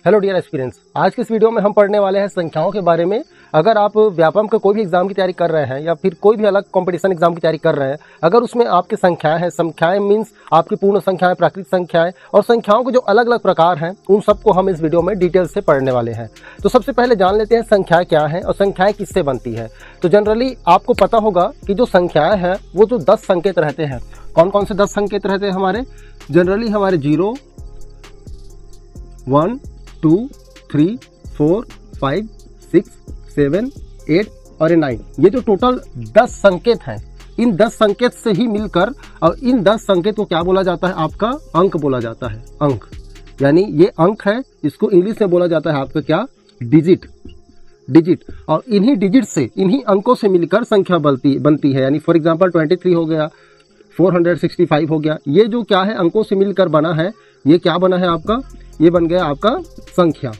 Hello dear aspirants, आज के इस वीडियो में हम पढ़ने वाले हैं संख्याओं के बारे में। अगर आप व्यापम का कोई भी एग्जाम की तैयारी कर रहे हैं या फिर कोई भी अलग कंपटीशन एग्जाम की तैयारी कर रहे हैं, अगर उसमें आपकी संख्याएं हैं, संख्याएं मीन्स आपकी पूर्ण संख्याएं, प्राकृत संख्याएं और संख्याओं के जो अलग अलग प्रकार हैं, उन सबको हम इस वीडियो में डिटेल से पढ़ने वाले हैं। तो सबसे पहले जान लेते हैं संख्याएं क्या है और संख्याएं किससे बनती है। तो जनरली आपको पता होगा कि जो संख्याएं हैं वो जो 10 संकेत रहते हैं। कौन कौन से 10 संकेत रहते हैं हमारे? जनरली हमारे 0, 1, 2, 3, 4, 5, 6, 7, 8 और 9, ये जो टोटल 10 संकेत हैं, इन 10 संकेत से ही मिलकर और इन 10 संकेत को क्या बोला जाता है? आपका अंक बोला जाता है। अंक यानी ये अंक है, इसको इंग्लिश में बोला जाता है आपका क्या? डिजिट। और इन्हीं डिजिट से, इन्हीं अंकों से मिलकर संख्या बनती है। यानी फॉर एग्जांपल 23 हो गया, 465 हो गया, ये जो क्या है अंकों से मिलकर बना है, ये क्या बना है आपका? ये बन गया आपका संख्या।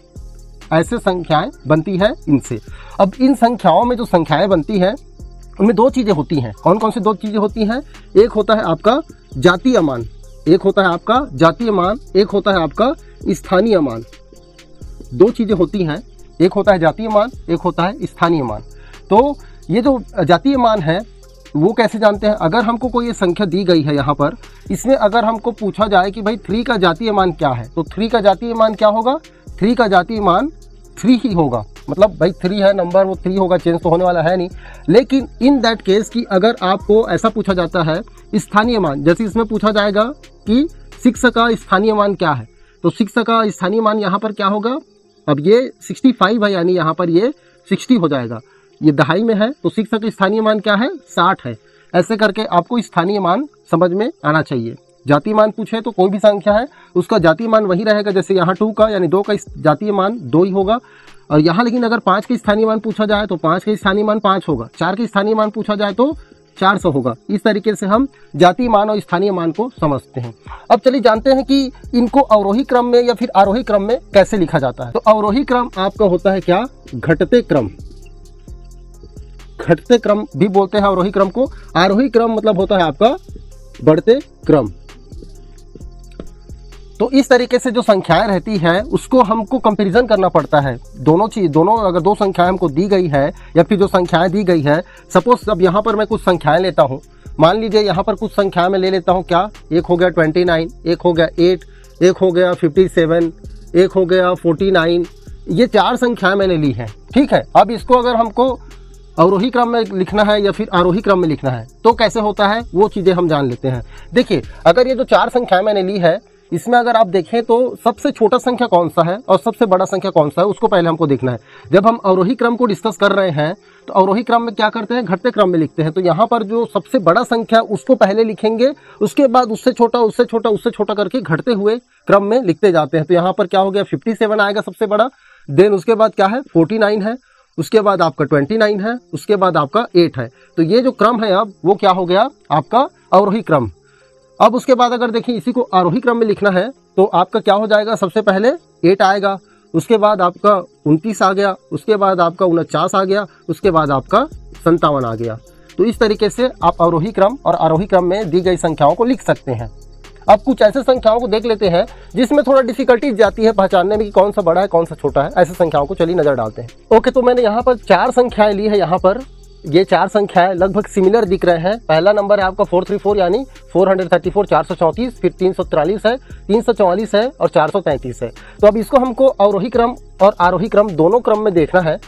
ऐसे संख्याएं बनती है इनसे। अब इन संख्याओं में जो संख्याएं बनती है उनमें 2 चीजें होती हैं। कौन कौन सी 2 चीजें होती हैं? एक होता है आपका जातीय मान, एक होता है आपका जातीय मान, एक होता है आपका स्थानीय मान। 2 चीजें होती हैं, एक होता है जातीय मान, एक होता है स्थानीय मान। तो ये जो जातीय मान है वो कैसे जानते हैं? अगर हमको कोई ये संख्या दी गई है यहाँ पर, इसमें अगर हमको पूछा जाए कि भाई 3 का जातीय मान क्या है, तो 3 का जातीय मान क्या होगा? 3 का जातीय मान 3 ही होगा। मतलब भाई 3 है नंबर, वो 3 होगा, चेंज तो होने वाला है नहीं। लेकिन इन दैट केस कि अगर आपको ऐसा पूछा जाता है स्थानीय मान, जैसे इसमें पूछा जाएगा कि 6 का स्थानीय मान क्या है, तो 6 का स्थानीय मान यहाँ पर क्या होगा? अब ये 65 है, यानी यहाँ पर ये 60 हो जाएगा। ये दहाई में है, तो 6 का स्थानीय मान क्या है? 60 है। ऐसे करके आपको स्थानीय मान समझ में आना चाहिए। जातीय मान पूछे तो कोई भी संख्या है उसका जातीय मान वही रहेगा। जैसे यहाँ 2 का यानी 2 का जातीय मान 2 ही होगा। और यहाँ लेकिन अगर 5 का स्थानीय मान पूछा जाए तो 5 का स्थानीय मान 5 होगा। 4 का स्थानीय मान पूछा जाए तो 400 होगा। इस तरीके से हम जातीय मान और स्थानीय मान को समझते हैं। अब चलिए जानते हैं कि इनको अवरोही क्रम में या फिर आरोही क्रम में कैसे लिखा जाता है। तो अवरोही क्रम आपका होता है क्या? घटते क्रम। घटते क्रम भी बोलते हैं अवरोही क्रम को। आरोही क्रम मतलब होता है आपका बढ़ते क्रम। तो इस तरीके से जो संख्याएं रहती है उसको हमको कंपैरिजन करना पड़ता है। दोनों अगर 2 संख्याएं हमको दी गई है या फिर जो संख्याएं दी गई है, सपोज अब यहाँ पर मैं कुछ संख्याएं लेता हूँ। मान लीजिए यहाँ पर कुछ संख्याएं मैं ले लेता हूँ क्या? एक हो गया 29, एक हो गया 8, एक हो गया 57, एक हो गया 49। ये 4 संख्याएं मैंने ली हैं, ठीक है। अब इसको अगर हमको अवरोही क्रम में लिखना है या फिर आरोही क्रम में लिखना है तो कैसे होता है, वो चीजें हम जान लेते हैं। देखिए, अगर ये जो 4 संख्याएं मैंने ली है, इसमें अगर आप देखें तो सबसे छोटा संख्या कौन सा है और सबसे बड़ा संख्या कौन सा है, उसको पहले हमको देखना है। जब हम अवरोही क्रम को डिस्कस कर रहे हैं तो अवरोही क्रम में क्या करते हैं? घटते क्रम में लिखते हैं। तो यहाँ पर जो सबसे बड़ा संख्या उसको पहले लिखेंगे, उसके बाद उससे छोटा, उससे छोटा, उससे छोटा करके घटते हुए क्रम में लिखते जाते हैं। तो यहाँ पर क्या हो गया? 57 आएगा सबसे बड़ा, देन उसके बाद क्या है? 49 है, उसके बाद आपका 29 है, उसके बाद आपका 8 है। तो ये जो क्रम है अब वो क्या हो गया? आपका अवरोही क्रम। अब उसके बाद अगर देखिए इसी को आरोही क्रम में लिखना है तो आपका क्या हो जाएगा? सबसे पहले 8 आएगा, उसके बाद आपका 29 आ गया, उसके बाद आपका 49 आ गया, उसके बाद आपका 57 आ गया। तो इस तरीके से आप अवरोही क्रम और आरोही क्रम में दी गई संख्याओं को लिख सकते हैं। अब कुछ ऐसे संख्याओं को देख लेते हैं जिसमें थोड़ा डिफिकल्टी जाती है पहचानने में कि कौन सा बड़ा है कौन सा छोटा है। ऐसे संख्याओं को चलिए नजर डालते हैं। ओके, तो मैंने यहाँ पर 4 संख्याएं ली है। यहाँ पर ये 4 संख्याएं लगभग सिमिलर दिख रहे हैं। पहला नंबर है आपका 434 यानी 434, 434, फिर 343 है, 344 है और 433 है। तो अब इसको हमको अवरोही क्रम और आरोही क्रम दोनों क्रम में देखना है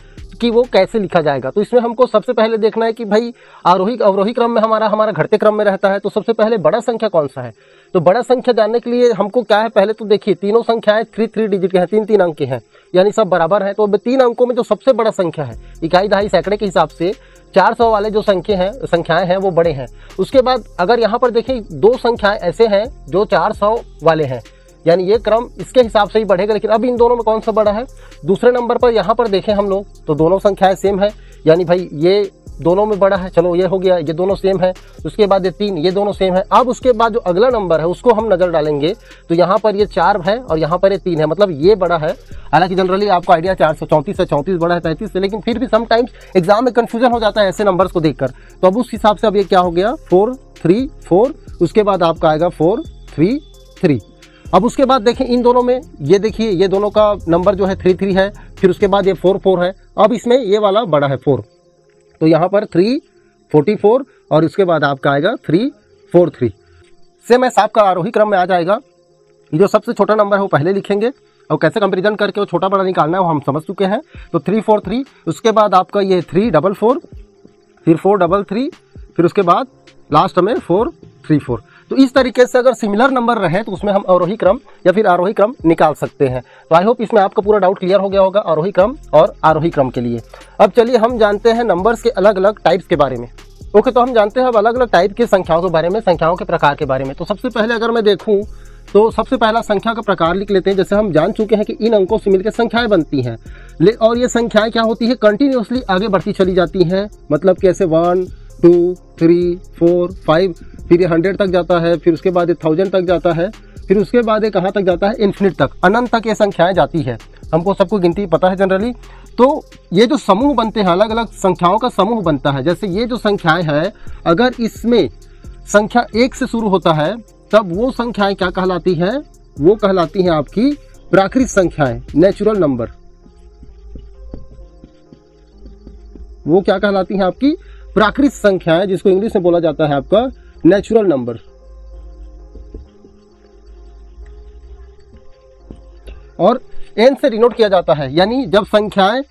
कि वो कैसे लिखा जाएगा। तो इसमें हमको सबसे पहले देखना है कि भाई अवरोही क्रम में हमारा घटते क्रम में रहता है, तो सबसे पहले बड़ा संख्या कौन सा है। तो बड़ा संख्या जानने के लिए हमको क्या है? पहले तो देखिए तीनों संख्याएं 3 डिजिट के हैं, 3 अंक के हैं, यानी सब बराबर है। तो 3 अंकों में जो सबसे बड़ा संख्या है, इकाई दहाई सैकड़े के हिसाब से 400 वाले जो संख्याएं हैं वो बड़े हैं। उसके बाद अगर यहाँ पर देखिए 2 संख्याएं ऐसे हैं जो 400 वाले हैं, यानी ये क्रम इसके हिसाब से ही बढ़ेगा। लेकिन अब इन दोनों में कौन सा बड़ा है? दूसरे नंबर पर यहाँ पर देखें हम लोग तो दोनों संख्याएं सेम है, यानी भाई ये दोनों में बड़ा है। चलो ये हो गया, ये दोनों सेम है। उसके बाद ये 3, ये दोनों सेम है। अब उसके बाद जो अगला नंबर है उसको हम नजर डालेंगे तो यहाँ पर ये 4 है और यहाँ पर ये 3 है, मतलब ये बड़ा है। हालांकि जनरली आपको आइडिया 434 है, 34 बड़ा है 33 से, लेकिन फिर भी समटाइम्स एग्जाम में कंफ्यूजन हो जाता है ऐसे नंबर्स को देखकर। तो अब उस हिसाब से अब ये क्या हो गया? 4 3 4, उसके बाद आपका आएगा 4 3 3। अब उसके बाद देखें इन दोनों में, ये देखिए ये दोनों का नंबर जो है 3 3 है, फिर उसके बाद ये 4 4 है। अब इसमें ये वाला बड़ा है 4, तो यहाँ पर 3 44 और उसके बाद आपका आएगा 3 4 3। सेम एस आपका आरोही क्रम में आ जाएगा। ये जो सबसे छोटा नंबर है वो पहले लिखेंगे और कैसे कंपेरिजन करके वो छोटा बड़ा निकालना है वो हम समझ चुके हैं। तो 3 4 3, उसके बाद आपका ये 3 4 4, फिर 4 3 3, फिर उसके बाद लास्ट में 4 3 4। तो इस तरीके से अगर सिमिलर नंबर रहे तो उसमें हम अवरोही क्रम या फिर आरोही क्रम निकाल सकते हैं। तो आई होप इसमें आपका पूरा डाउट क्लियर हो गया होगा आरोही क्रम और आरोही क्रम के लिए। अब चलिए हम जानते हैं नंबर्स के अलग अलग टाइप्स के बारे में। ओके, तो हम जानते हैं अब अलग अलग टाइप की संख्याओं के बारे में, संख्याओं के प्रकार के बारे में। तो सबसे पहले अगर मैं देखूं तो सबसे पहला संख्या का प्रकार लिख लेते हैं। जैसे हम जान चुके हैं कि इन अंकों से मिलकर संख्याएं बनती हैं, और ये संख्याएं क्या होती है, कंटिन्यूअसली आगे बढ़ती चली जाती हैं। मतलब कैसे 1 2 3 4 5, फिर ये 100 तक जाता है, फिर उसके बाद ये 1000 तक जाता है, फिर उसके बाद ये कहाँ तक जाता है, इन्फिनिट तक, अनंत तक ये संख्याएं जाती है। हमको सबको गिनती पता है जनरली। तो ये जो समूह बनते हैं, अलग अलग संख्याओं का समूह बनता है। जैसे ये जो संख्याएं हैं, अगर इसमें संख्या 1 से शुरू होता है तब वो संख्याएं क्या कहलाती हैं, वो कहलाती हैं आपकी प्राकृत संख्याएं, नेचुरल नंबर। वो क्या कहलाती हैं आपकी प्राकृत संख्याएं, जिसको इंग्लिश में बोला जाता है आपका नेचुरल नंबर। और n से डिनोट किया जाता है, यानी जब संख्याएं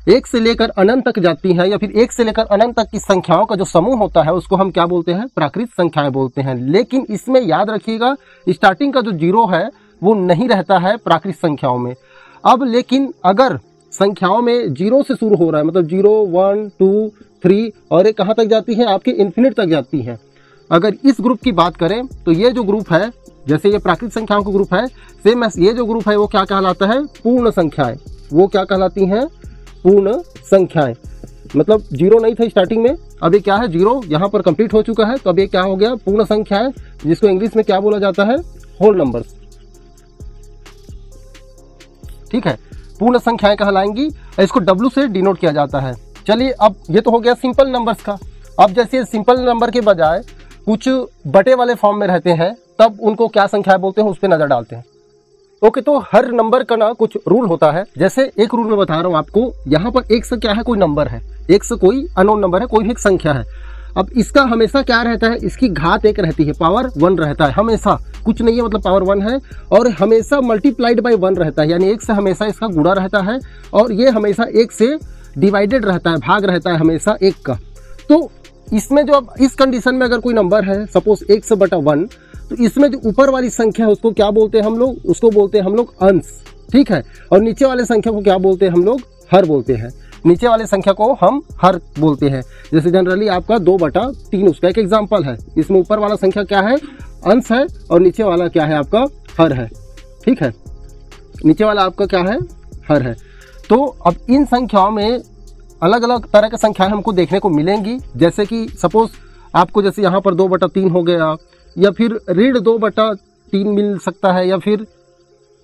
1 से लेकर अनंत तक जाती हैं या फिर 1 से लेकर अनंत तक की संख्याओं का जो समूह होता है उसको हम क्या बोलते हैं, प्राकृत संख्याएं बोलते हैं। लेकिन इसमें याद रखिएगा स्टार्टिंग का जो 0 है वो नहीं रहता है प्राकृत संख्याओं में। अब लेकिन अगर संख्याओं में 0 से शुरू हो रहा है, मतलब 0 1 2 3 और ये कहाँ तक जाती है, आपके इन्फिनिट तक जाती है। अगर इस ग्रुप की बात करें तो ये जो ग्रुप है, जैसे ये प्राकृत संख्याओं का ग्रुप है, सेम ये जो ग्रुप है वो क्या कहलाता है, पूर्ण संख्याएं। वो क्या कहलाती हैं, पूर्ण संख्याएं। मतलब 0 नहीं था स्टार्टिंग में, अब ये क्या है, 0 यहाँ पर कंप्लीट हो चुका है, तो अब ये क्या हो गया, पूर्ण संख्याएं, जिसको इंग्लिश में क्या बोला जाता है, होल नंबर्स। ठीक है, पूर्ण संख्याएं कहलाएंगी। इसको W से डिनोट किया जाता है। चलिए, अब ये तो हो गया सिंपल नंबर्स का। अब जैसे सिंपल नंबर के बजाय कुछ बटे वाले फॉर्म में रहते हैं, तब उनको क्या संख्या बोलते हैं, उस पर नजर डालते हैं। ओके, तो हर नंबर का ना कुछ रूल होता है। जैसे एक रूल मैं बता रहा हूँ आपको, यहाँ पर 1 से क्या है, कोई नंबर है, 1 से कोई अननोन नंबर है, कोई भी एक संख्या है। अब इसका हमेशा क्या रहता है, इसकी घात 1 रहती है, पावर 1 रहता है हमेशा, कुछ नहीं है, मतलब पावर 1 है। और हमेशा मल्टीप्लाइड बाय 1 रहता है, यानी 1 से हमेशा इसका गुणा रहता है, और ये हमेशा 1 से डिवाइडेड रहता है, भाग रहता है हमेशा 1 का। तो इसमें जो अब इस कंडीशन में अगर कोई नंबर है, सपोज 1/1, तो इसमें जो ऊपर वाली संख्या है उसको क्या बोलते हैं हम लोग, उसको बोलते हैं हम लोग अंश। ठीक है, और नीचे वाले संख्या को क्या बोलते हैं हम लोग, हर बोलते हैं। नीचे वाले संख्या को हम हर बोलते हैं। जैसे जनरली आपका 2/3 उसका एक एग्जाम्पल है। इसमें ऊपर वाला संख्या क्या है, अंश है, और नीचे वाला क्या है, आपका हर है। ठीक है, नीचे वाला आपका क्या है, हर है। तो अब इन संख्याओं में अलग अलग तरह की संख्याएं हमको देखने को मिलेंगी। जैसे कि सपोज आपको जैसे यहाँ पर 2/3 हो गया, या फिर ऋण 2/3 मिल सकता है, या फिर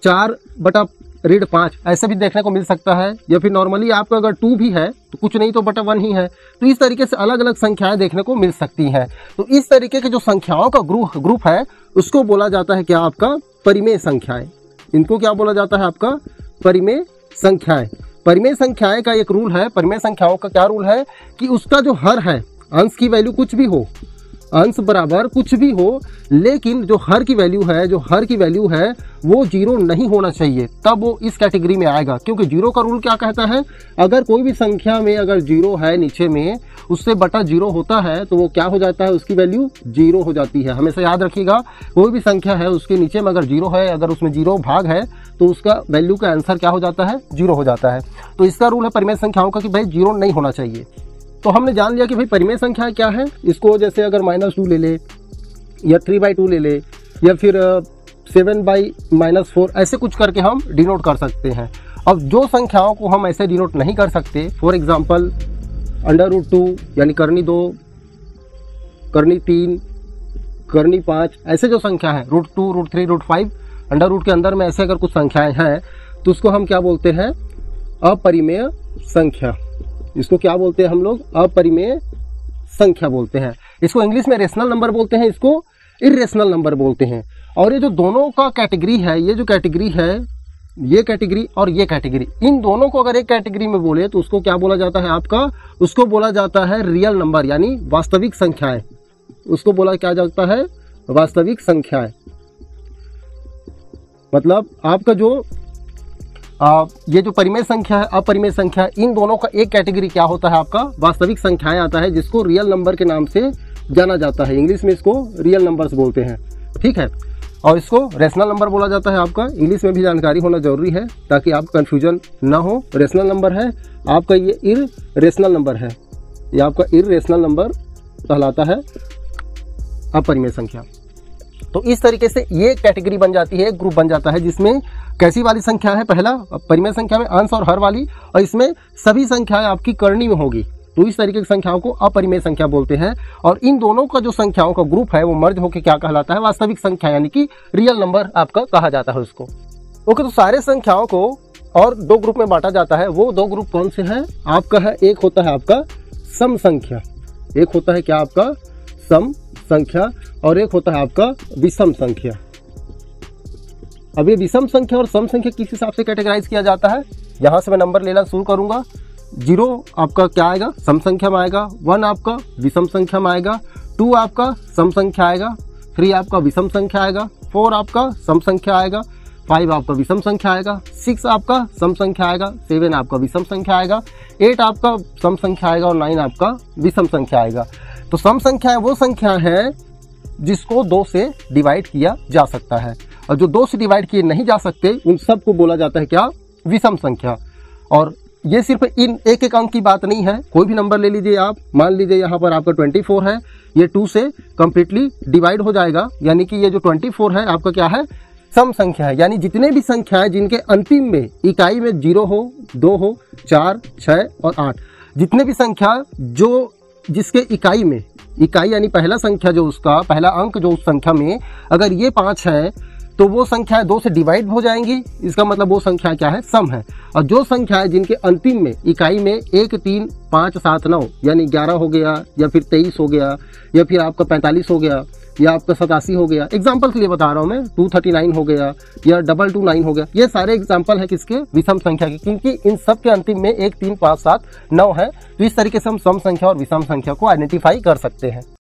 4/5 ऐसे भी देखने को मिल सकता है, या फिर नॉर्मली आपका अगर 2 भी है तो कुछ नहीं तो बटा 1 ही है। तो इस तरीके से अलग अलग संख्याएं देखने को मिल सकती हैं। तो इस तरीके के जो संख्याओं का ग्रुप है उसको बोला जाता है क्या, आपका परिमेय संख्याएं। इनको क्या बोला जाता है, आपका परिमेय संख्याएं। परिमेय संख्याएं का एक रूल है, परिमेय संख्याओं का क्या रूल है कि उसका जो हर है, अंश की वैल्यू कुछ भी हो, अंश बराबर कुछ भी हो, लेकिन जो हर की वैल्यू है वो 0 नहीं होना चाहिए, तब वो इस कैटेगरी में आएगा। क्योंकि 0 का रूल क्या कहता है, अगर कोई भी संख्या में अगर 0 है नीचे में, उससे बटा 0 होता है तो वो क्या हो जाता है, उसकी वैल्यू 0 हो जाती है। हमेशा याद रखिएगा, कोई भी संख्या है उसके नीचे में अगर 0 है, अगर उसमें 0 भाग है तो उसका वैल्यू का आंसर क्या हो जाता है, 0 हो जाता है। तो इसका रूल है परिमेय संख्याओं का कि भाई 0 नहीं होना चाहिए। तो हमने जान लिया कि भाई परिमेय संख्या क्या है। इसको जैसे अगर -2 ले ले, या 3/2 ले ले, या फिर 7/-4 ऐसे कुछ करके हम डिनोट कर सकते हैं। अब जो संख्याओं को हम ऐसे डिनोट नहीं कर सकते, फॉर एग्जांपल √2 यानी करनी 2, करनी 3, करनी 5, ऐसे जो संख्या है, √2, √3, √5, अंडर रूट के अंदर में ऐसे अगर कुछ संख्याएं हैं तो उसको हम क्या बोलते हैं, अपरिमेय संख्या। इसको क्या बोलते हैं हम लोग, अपरिमेय संख्या बोलते हैं। इसको इंग्लिश में रेशनल नंबर बोलते हैं, इसको इर्रेशनल नंबर बोलते हैं। और ये जो दोनों का कैटेगरी है, ये जो कैटेगरी है, ये कैटेगरी और ये कैटेगरी, इन दोनों को अगर एक कैटेगरी में बोले तो उसको क्या बोला जाता है आपका, उसको बोला जाता है रियल नंबर यानी वास्तविक संख्याएं। उसको बोला क्या जाता है, वास्तविक संख्याएं। मतलब आपका जो ये जो परिमेय संख्या है, अपरिमेय संख्या, इन दोनों का एक कैटेगरी क्या होता है आपका, वास्तविक संख्याएं आता है, जिसको रियल नंबर के नाम से जाना जाता है। इंग्लिश में इसको रियल नंबर्स बोलते हैं, ठीक है। और इसको रेशनल नंबर बोला जाता है आपका। इंग्लिश में भी जानकारी होना जरूरी है ताकि आप कंफ्यूजन ना हो। रेशनल नंबर है आपका, ये इररेशनल नंबर है, ये आपका इररेशनल नंबर कहलाता है, अपरिमेय संख्या। तो इस तरीके से ये कैटेगरी बन जाती है, एक ग्रुप बन जाता है, जिसमें कैसी वाली संख्या है, पहला परिमेय संख्या में अंश और हर वाली, और इसमें सभी संख्याएं आपकी करनी में होगी। तो इस तरीके की संख्याओं को अपरिमेय संख्या बोलते हैं। और इन दोनों का जो संख्याओं का ग्रुप है वो मर्ज होकर क्या कहलाता है, वास्तविक संख्या यानी कि रियल नंबर आपका कहा जाता है उसको। ओके, तो सारे संख्याओं को और दो ग्रुप में बांटा जाता है। वो दो ग्रुप कौन से हैं आपका है, एक होता है आपका सम संख्या, एक होता है क्या आपका सम संख्या, और एक होता है आपका विषम संख्या। अब ये विषम संख्या और सम संख्या किस हिसाब से कैटेगराइज किया जाता है, यहां से मैं नंबर लेना शुरू करूंगा। 0 आपका क्या आएगा, सम संख्या में आएगा। 1 आपका विषम संख्या में आएगा। 2 आपका सम संख्या आएगा। 3 आपका विषम संख्या आएगा। 4 आपका सम संख्या आएगा। 5 आपका विषम संख्या आएगा। 6 आपका सम संख्या आएगा। 7 आपका विषम संख्या आएगा। 8 आपका सम संख्या आएगा और 9 आपका विषम संख्या आएगा। तो सम संख्या वो संख्या है जिसको 2 से डिवाइड किया जा सकता है, और जो 2 से डिवाइड किए नहीं जा सकते उन सबको बोला जाता है क्या, विषम संख्या। और ये सिर्फ इन एक एक अंक की बात नहीं है, कोई भी नंबर ले लीजिए आप, मान लीजिए यहाँ पर आपका 24 है, ये 2 से कंप्लीटली डिवाइड हो जाएगा, यानी कि ये जो 24 है आपका क्या है, सम संख्या है। यानी जितने भी संख्याएं जिनके अंतिम में इकाई में 0 हो, 2 हो, 4, 6 और 8, जितने भी संख्या जो जिसके इकाई में, इकाई यानी पहला संख्या जो उसका पहला अंक जो उस संख्या में अगर ये 5 है तो वो संख्याएं 2 से डिवाइड हो जाएंगी, इसका मतलब वो संख्या क्या है, सम है। और जो संख्याएं जिनके अंतिम में इकाई में 1, 3, 5, 7, 9 यानी 11 हो गया, या फिर 23 हो गया, या फिर आपका 45 हो गया, या आपका 87 हो गया, एग्जाम्पल के लिए बता रहा हूं मैं, 239 हो गया या 229 हो गया, ये सारे एग्जाम्पल है किसके, विषम संख्या के, क्योंकि इन सब के अंतिम में 1, 3, 5, 7, 9 है। तो इस तरीके से हम सम संख्या और विषम संख्या को आइडेंटिफाई कर सकते हैं।